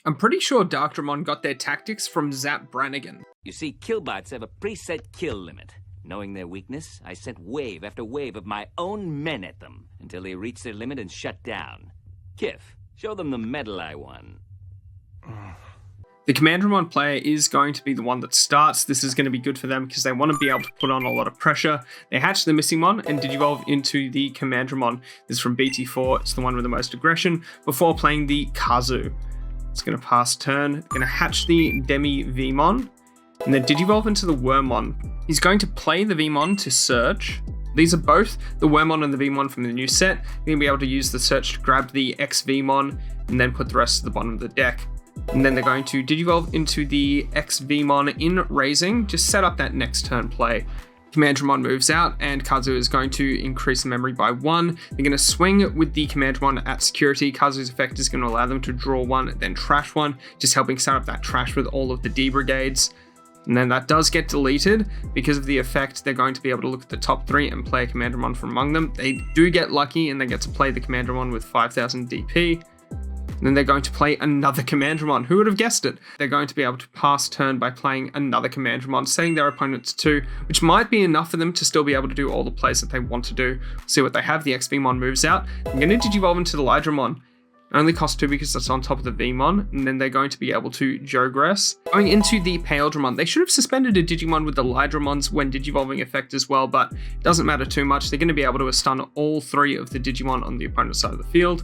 I'm pretty sure Darkdramon got their tactics from Zap Brannigan. You see, killbots have a preset kill limit. Knowing their weakness, I sent wave after wave of my own men at them until they reached their limit and shut down. Kif, show them the medal I won. The Commandramon player is going to be the one that starts. This is going to be good for them because they want to be able to put on a lot of pressure. They hatch the missing mon and digivolve into the Commandramon. This is from BT4. It's the one with the most aggression before playing the Kazu. It's going to pass turn. They're going to hatch the Demi Vmon and then digivolve into the Wormmon. He's going to play the Vmon to search. These are both the Wormmon and the Vmon from the new set. You're going to be able to use the search to grab the X Vmon and then put the rest at the bottom of the deck. And then they're going to digivolve into the X Vmon in raising. Just set up that next turn play. Commandramon moves out and Kazu is going to increase the memory by 1. They're going to swing with the Commandramon at security. Kazu's effect is going to allow them to draw 1, then trash 1, just helping set up that trash with all of the D brigades. And then that does get deleted because of the effect. They're going to be able to look at the top 3 and play a Commandramon from among them. They do get lucky and they get to play the Commandramon with 5000 DP. And then they're going to play another Commandramon. Who would have guessed it? They're going to be able to pass turn by playing another Commandramon, setting their opponent to 2, which might be enough for them to still be able to do all the plays that they want to do. See what they have. The XVmon moves out. I'm going to digivolve into the Lydramon. It only costs 2 because it's on top of the Vmon, and then they're going to be able to Jogress. Going into the Imperialdramon, they should have suspended a Digimon with the Lydramons when Digivolving effect as well, but it doesn't matter too much. They're going to be able to stun all 3 of the Digimon on the opponent's side of the field.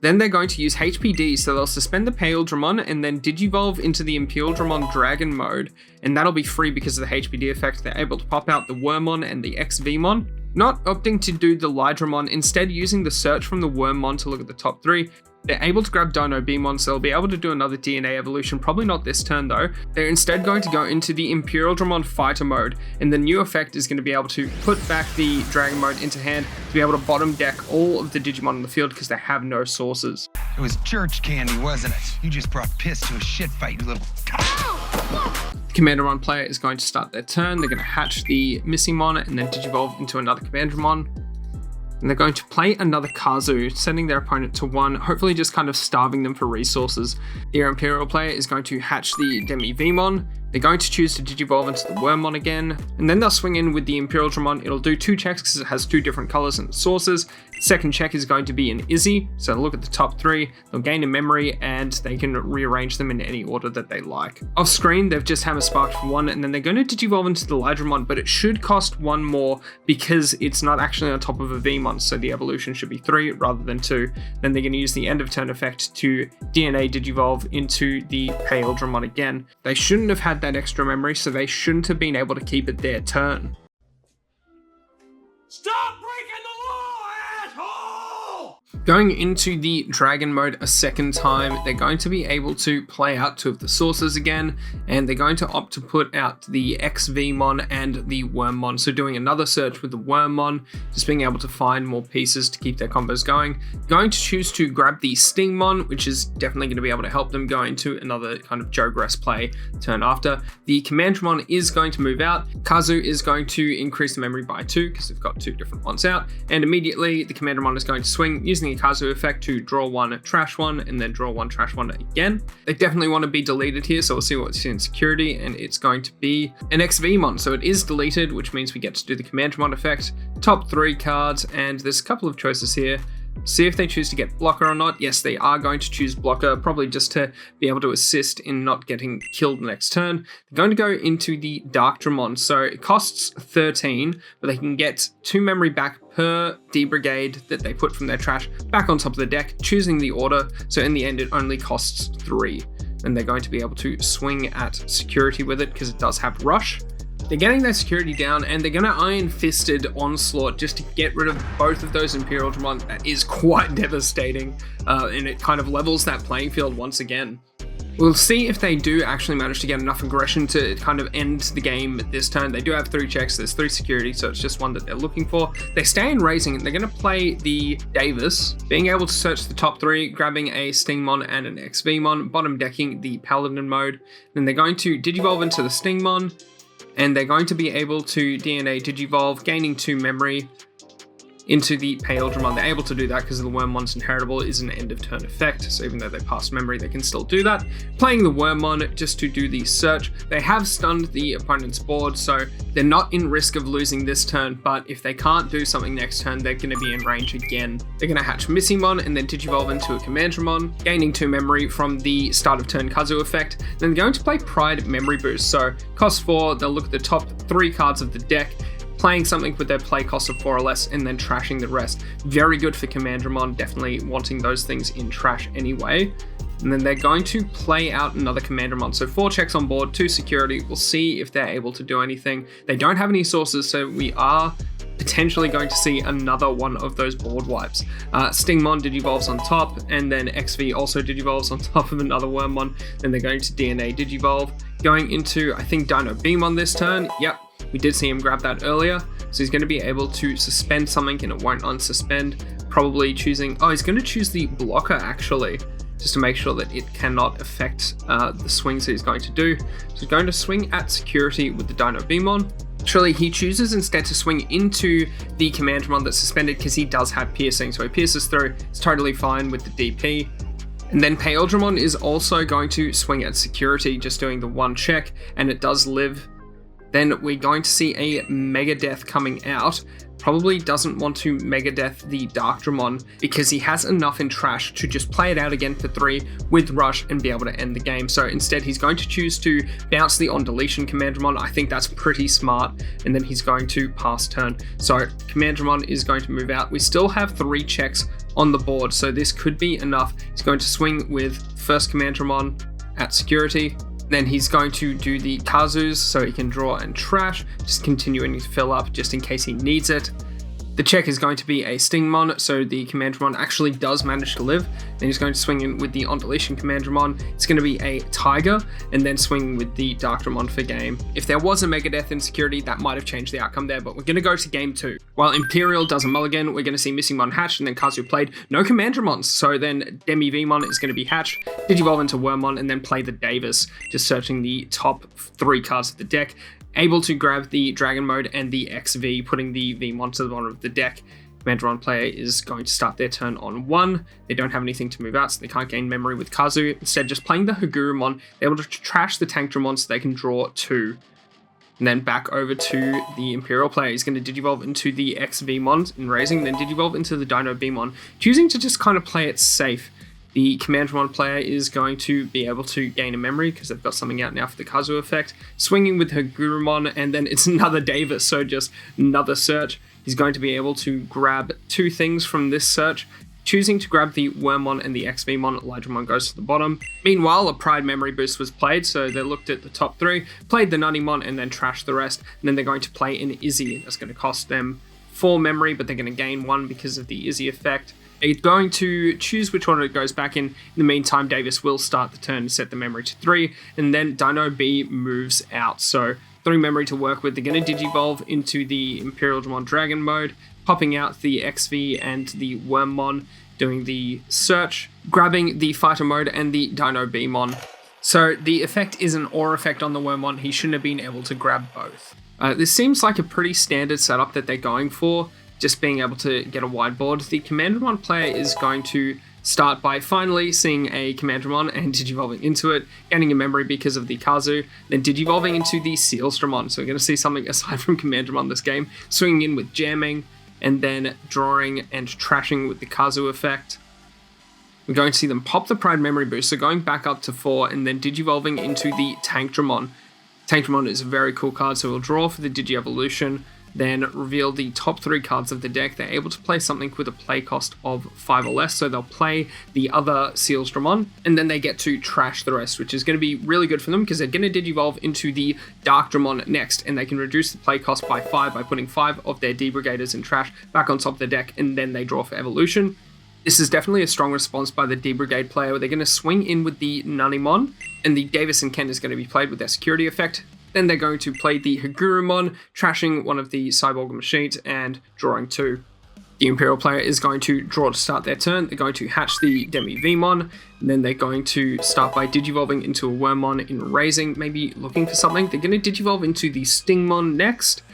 Then they're going to use HPD, so they'll suspend the Imperialdramon and then Digivolve into the Imperialdramon Dragon mode, and that'll be free because of the HPD effect. They're able to pop out the Wormmon and the XVmon. Not opting to do the Lydramon, instead using the search from the Wormmon to look at the top 3. They're able to grab Dino Beamon, so they'll be able to do another DNA evolution, probably not this turn though. They're instead going to go into the Imperialdramon Fighter mode, and the new effect is going to be able to put back the Dragon mode into hand to be able to bottom deck all of the Digimon on the field because they have no sources. It was church candy, wasn't it? You just brought piss to a shit fight, you little... Commandramon player is going to start their turn. They're going to hatch the missing mon and then digivolve into another Commandramon. And they're going to play another Kazu, sending their opponent to 1, hopefully just kind of starving them for resources. Their Imperial player is going to hatch the Demi Vmon. They're going to choose to digivolve into the Wormmon again, and then they'll swing in with the Imperialdramon. It'll do 2 checks because it has 2 different colors and sources. Second check is going to be an Izzy, so look at the top 3, they'll gain a memory, and they can rearrange them in any order that they like. Off screen, they've just Hammer Sparked for 1, and then they're going to digivolve into the Lydramon, but it should cost 1 more because it's not actually on top of a Vmon, so the evolution should be 3 rather than 2. Then they're going to use the end of turn effect to DNA digivolve into the Imperialdramon again. They shouldn't have had that extra memory, so they shouldn't have been able to keep it their turn. Stop breaking the law, asshole! Going into the Dragon mode a second time, they're going to be able to play out 2 of the sources again, and they're going to opt to put out the XVmon and the Wormmon. So doing another search with the Wormmon, just being able to find more pieces to keep their combos going. Going to choose to grab the Stingmon, which is definitely going to be able to help them go into another kind of Jogress play turn after. The Commandramon is going to move out. Kazu is going to increase the memory by 2 because they've got 2 different ones out, and immediately the Commandramon is going to swing using the Kazu effect to draw 1, trash 1, and then draw 1, trash 1 again. They definitely want to be deleted here, so we'll see what's in security, and it's going to be an XVmon. So it is deleted, which means we get to do the Commandramon effect. Top 3 cards, and there's a couple of choices here. See if they choose to get Blocker or not. Yes, they are going to choose Blocker, probably just to be able to assist in not getting killed next turn. They're going to go into the Darkdramon, so it costs 13, but they can get 2 memory back per D Brigade that they put from their trash back on top of the deck, choosing the order, so in the end it only costs 3. And they're going to be able to swing at security with it because it does have Rush. They're getting their security down, and they're going to Iron Fisted Onslaught just to get rid of both of those Imperialdramon. That is quite devastating, and it kind of levels that playing field once again. We'll see if they do actually manage to get enough aggression to kind of end the game this turn. They do have 3 checks, there's 3 security, so it's just 1 that they're looking for. They stay in raising, and they're going to play the Davis, being able to search the top 3, grabbing a Stingmon and an XVmon, bottom decking the Paladin mode. Then they're going to Digivolve into the Stingmon, and they're going to be able to DNA Digivolve, gaining 2 memory. into the Imperialdramon. They're able to do that because the Wormmon's inheritable is an end of turn effect, so even though they pass memory, they can still do that. Playing the Wormmon just to do the search. They have stunned the opponent's board, so they're not in risk of losing this turn, but if they can't do something next turn, they're going to be in range again. They're going to hatch Missingmon and then Digivolve into a Commandramon, gaining 2 memory from the start of turn Kazu effect. Then they're going to play Pride Memory Boost, so cost 4, they'll look at the top 3 cards of the deck, playing something with their play cost of 4 or less, and then trashing the rest. Very good for Commandramon, definitely wanting those things in trash anyway. And then they're going to play out another Commandramon. So 4 checks on board, 2 security. We'll see if they're able to do anything. They don't have any sources, so we are potentially going to see another one of those board wipes. Stingmon Digivolves on top, and then XV also Digivolves on top of another Wormmon. Then they're going to DNA Digivolve. Going into, I think, Dino Beam on this turn. Yep. We did see him grab that earlier, so he's going to be able to suspend something and it won't unsuspend. Probably choosing, oh, he's going to choose the blocker actually, just to make sure that it cannot affect the swings that he's going to do. So he's going to swing at security with the Dino Beam on. Actually, he chooses instead to swing into the Commandramon that's suspended because he does have piercing, so he pierces through. It's totally fine with the DP. And then Imperialdramon is also going to swing at security, just doing the 1 check, and it does live. Then we're going to see a Megadeth coming out. Probably doesn't want to Megadeth the Darkdramon because he has enough in trash to just play it out again for 3 with Rush and be able to end the game. So instead he's going to choose to bounce the on deletion Commandramon. I think that's pretty smart. And then he's going to pass turn. So Commandramon is going to move out. We still have 3 checks on the board, so this could be enough. He's going to swing with first Commandramon at security. Then he's going to do the Kazus so he can draw and trash, just continuing to fill up just in case he needs it. The check is going to be a Stingmon, so the Commandramon actually does manage to live. Then he's going to swing in with the on deletion Commandramon. It's going to be a Tiger, and then swing with the Darkdramon for game. If there was a Megadeth in security, that might have changed the outcome there, but we're going to go to game 2. While Imperial does a mulligan, we're going to see Missingmon hatched, and then Kazu played. No Commandramons, so then Demi Vmon is going to be hatched, Digivolve into Wormmon, and then play the Davis, just searching the top 3 cards of the deck. Able to grab the Dragon Mode and the XV, putting the Vmon to the bottom of the deck. Commandramon player is going to start their turn on 1. They don't have anything to move out, so they can't gain memory with Kazu. Instead, just playing the Hagurumon, they're able to trash the Tankdramon so they can draw 2. And then back over to the Imperial player. He's going to Digivolve into the XVmon in raising, then Digivolve into the Dino Beamon, choosing to just kind of play it safe. The Commandramon player is going to be able to gain a memory because they've got something out now for the Kazu effect. Swinging with Hagurumon, and then it's another Davis, so just another search. He's going to be able to grab 2 things from this search. Choosing to grab the Wormmon and the XVmon, Elytramon goes to the bottom. Meanwhile, a Pride Memory Boost was played, so they looked at the top 3, played the Nunnymon, and then trashed the rest. And then they're going to play an Izzy. That's going to cost them 4 memory, but they're going to gain 1 because of the Izzy effect. They're going to choose which one it goes back in. In the meantime, Davis will start the turn and set the memory to 3, and then Dino B moves out. So 3 memory to work with. They're going to Digivolve into the Imperialdramon Dragon mode, popping out the XV and the Wormmon, doing the search, grabbing the Fighter mode and the Dino Beamon. So the effect is an Aura effect on the Wormmon. He shouldn't have been able to grab both. This seems like a pretty standard setup that they're going for. Just being able to get a wide board. The Commandramon player is going to start by finally seeing a Commandramon and Digivolving into it, gaining a memory because of the Kazu, then Digivolving into the Sealstramon. So we're going to see something aside from Commandramon this game, swinging in with jamming, and then drawing and trashing with the Kazu effect. We're going to see them pop the Pride Memory Boost, so going back up to 4, and then Digivolving into the Tankdramon. Tankdramon is a very cool card, so we'll draw for the Digi-Evolution, then reveal the top 3 cards of the deck. They're able to play something with a play cost of 5 or less, so they'll play the other Sealstramon, and then they get to trash the rest, which is going to be really good for them because they're going to Digivolve into the Darkdramon next, and they can reduce the play cost by 5 by putting 5 of their D-Brigaders in trash back on top of the deck, and then they draw for Evolution. This is definitely a strong response by the D-Brigade player, where they're going to swing in with the Nunnymon, and the Davis and Ken is going to be played with their security effect. Then they're going to play the Hagurumon, trashing one of the Cyborg machines and drawing 2. The Imperial player is going to draw to start their turn. They're going to hatch the Demi Vmon, and then they're going to start by Digivolving into a Wormmon in raising, maybe looking for something. They're going to Digivolve into the Stingmon next,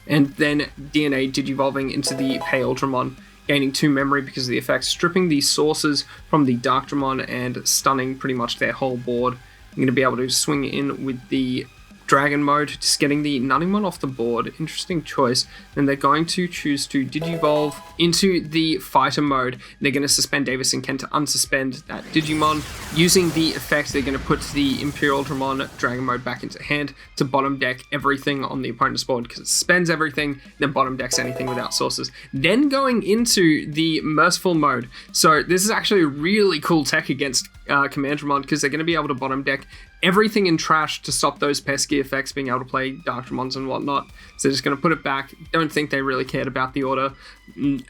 and then DNA digivolving into the Imperialdramon, gaining 2 memory because of the effect, stripping the sources from the Darkdramon and stunning pretty much their whole board. I'm going to be able to swing in with the Dragon mode, just getting the Nunnymon off the board. Interesting choice. And they're going to choose to Digivolve into the Fighter mode. They're going to suspend Davis and Ken to unsuspend that Digimon. Using the effect, they're going to put the Imperialdramon Dragon mode back into hand to bottom deck everything on the opponent's board because it suspends everything, then bottom decks anything without sources. Then going into the Merciful mode. So this is actually a really cool tech against Commandramon because they're going to be able to bottom deck everything in trash to stop those pesky effects being able to play Darkdramons and whatnot. So they're just going to put it back. Don't think they really cared about the order.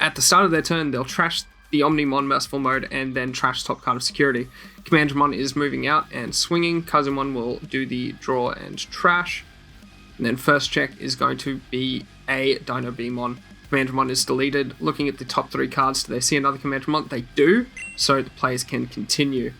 At the start of their turn, they'll trash the Omnimon Merciful mode and then trash top card of Security. Commandramon is moving out and swinging. Kazumon will do the draw and trash. And then first check is going to be a Dino Beamon. Commandramon is deleted. Looking at the top 3 cards, do they see another Commandramon? They do, so the players can continue.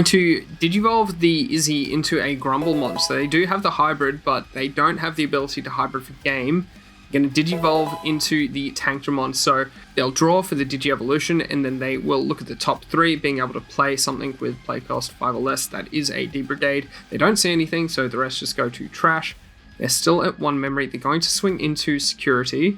To Digivolve the Izzy into a Grumblemon. So they do have the hybrid, but they don't have the ability to hybrid for game. Going to Digivolve into the Tankdramon. So they'll draw for the Digi-Evolution, and then they will look at the top 3, being able to play something with play cost 5 or less. That is a D-Brigade. They don't see anything, so the rest just go to trash. They're still at 1 memory. They're going to swing into Security.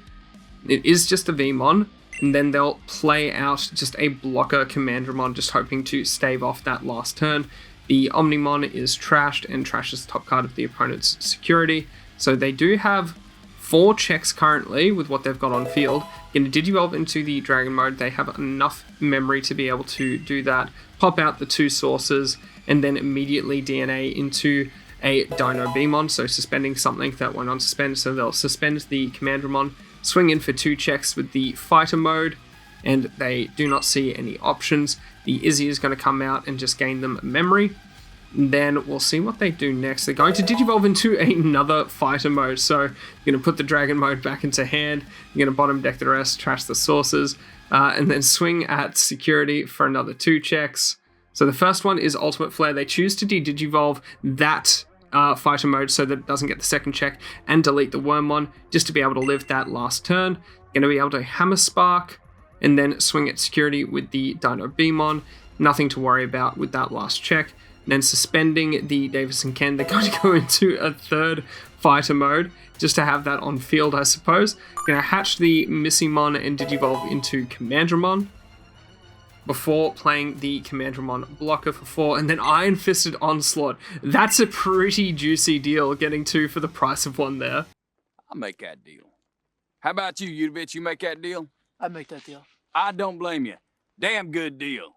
It is just a VMon. And then they'll play out just a blocker Commandramon, just hoping to stave off that last turn. The Omnimon is trashed and trashes the top card of the opponent's Security. So they do have 4 checks currently with what they've got on field. Going to Digivolve into the Dragon mode. They have enough memory to be able to do that. Pop out the 2 sources and then immediately DNA into a Dino Beamon. So suspending something that won't unsuspend. So they'll suspend the Commandramon. Swing in for 2 checks with the Fighter mode, and they do not see any options. The Izzy is going to come out and just gain them memory. And then we'll see what they do next. They're going to Digivolve into another Fighter mode, so you're going to put the Dragon mode back into hand. You're going to bottom deck the rest, trash the sources, and then swing at Security for another 2 checks. So the first one is Ultimate Flare. They choose to Digivolve that Fighter mode so that it doesn't get the second check and delete the Wormmon just to be able to live that last turn. Going to be able to Hammer Spark and then swing at Security with the Dino Beamon. Nothing to worry about with that last check. And then suspending the Davis and Ken, they're going to go into a 3rd Fighter mode just to have that on field, I suppose. Going to hatch the Missimon and Digivolve into Commandramon before playing the Commandramon blocker for 4, and then Iron Fisted Onslaught. That's a pretty juicy deal, getting 2 for the price of 1 there. I'll make that deal. How about you, Udovich? You make that deal? I'd make that deal. I don't blame you. Damn good deal.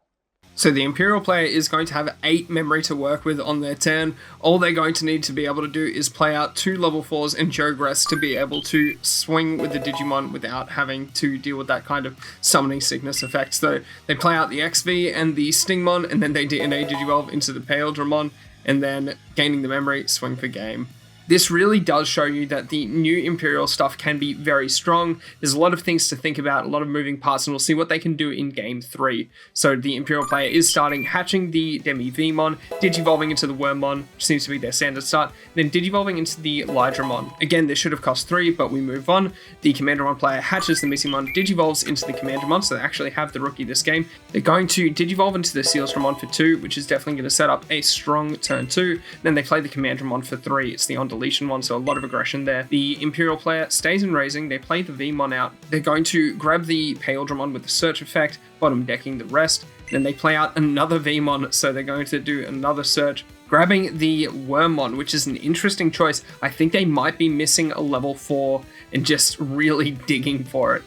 So the Imperial player is going to have 8 memory to work with on their turn. All they're going to need to be able to do is play out 2 level 4s and Jogress to be able to swing with the Digimon without having to deal with that kind of summoning sickness effect. So they play out the XV and the Stingmon, and then they DNA Digivolve into the Imperialdramon, and then gaining the memory, swing for game. This really does show you that the new Imperial stuff can be very strong. There's a lot of things to think about, a lot of moving parts, and we'll see what they can do in Game 3. So the Imperial player is starting hatching the Demi Vmon, Digivolving into the Wormmon, which seems to be their standard start, then Digivolving into the Lydramon. Again, this should have cost 3, but we move on. The Commandramon player hatches the Missimon, Digivolves into the Commandramon, so they actually have the rookie this game. They're going to Digivolve into the Sealstramon for 2, which is definitely going to set up a strong turn 2. Then they play the Commandramon for 3. It's the deletion one, so a lot of aggression there. The Imperial player stays in raising. They play the Vmon out. They're going to grab the Imperialdramon with the search effect, bottom decking the rest. Then they play out another Vmon, so they're going to do another search, grabbing the Wormmon, which is an interesting choice. I think they might be missing a level 4 and just really digging for it.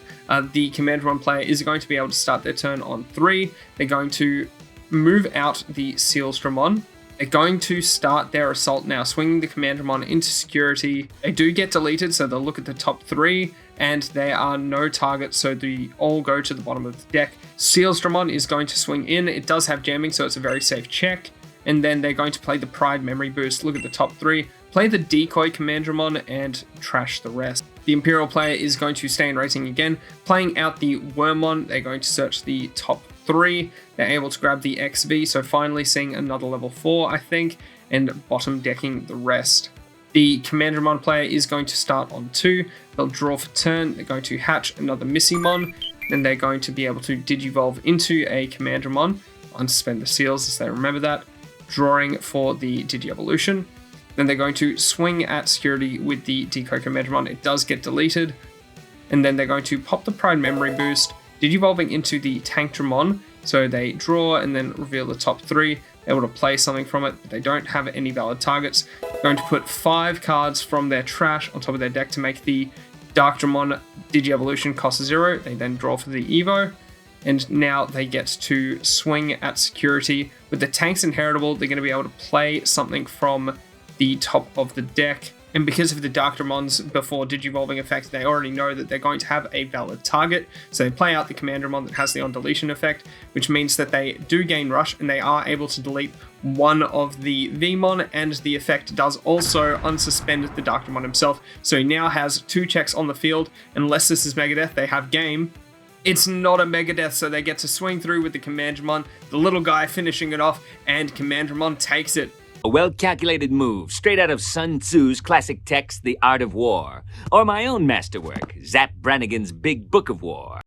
The Commandramon player is going to be able to start their turn on 3. They're going to move out the Sealstramon. They're going to start their assault now, swinging the Commandramon into Security. They do get deleted, so they'll look at the top 3, and there are no targets, so they all go to the bottom of the deck. Sealstramon is going to swing in. It does have jamming, so it's a very safe check. And then they're going to play the Pride Memory Boost, look at the top 3, play the Decoy Commandramon, and trash the rest. The Imperial player is going to stay in racing again, playing out the Wormmon. They're going to search the top 3. They're able to grab the XV, so finally seeing another level 4, I think, and bottom decking the rest. The Commandramon player is going to start on 2. They'll draw for turn. They're going to hatch another Missimon. Then they're going to be able to Digivolve into a Commandramon. Unsuspend the seals as they remember that. Drawing for the Digievolution. Then they're going to swing at security with the Deco Commandramon. It does get deleted. And then they're going to pop the Pride Memory Boost, Digivolving into the Tankdramon. So they draw and then reveal the top 3. Able to play something from it, but they don't have any valid targets. Going to put 5 cards from their trash on top of their deck to make the Darkdramon Digievolution cost 0. They then draw for the Evo, and now they get to swing at security. With the tanks inheritable, they're going to be able to play something from the top of the deck. And because of the Darkdramons before Digivolving effect, they already know that they're going to have a valid target. So they play out the Commandramon that has the on-deletion effect, which means that they do gain Rush, and they are able to delete one of the Vmon, and the effect does also unsuspend the Darkdramon himself. So he now has 2 checks on the field. Unless this is Megadeth, they have game. It's not a Megadeth, so they get to swing through with the Commandramon, the little guy finishing it off, and Commandramon takes it. A well-calculated move, straight out of Sun Tzu's classic text, The Art of War, or my own masterwork, Zap Brannigan's Big Book of War.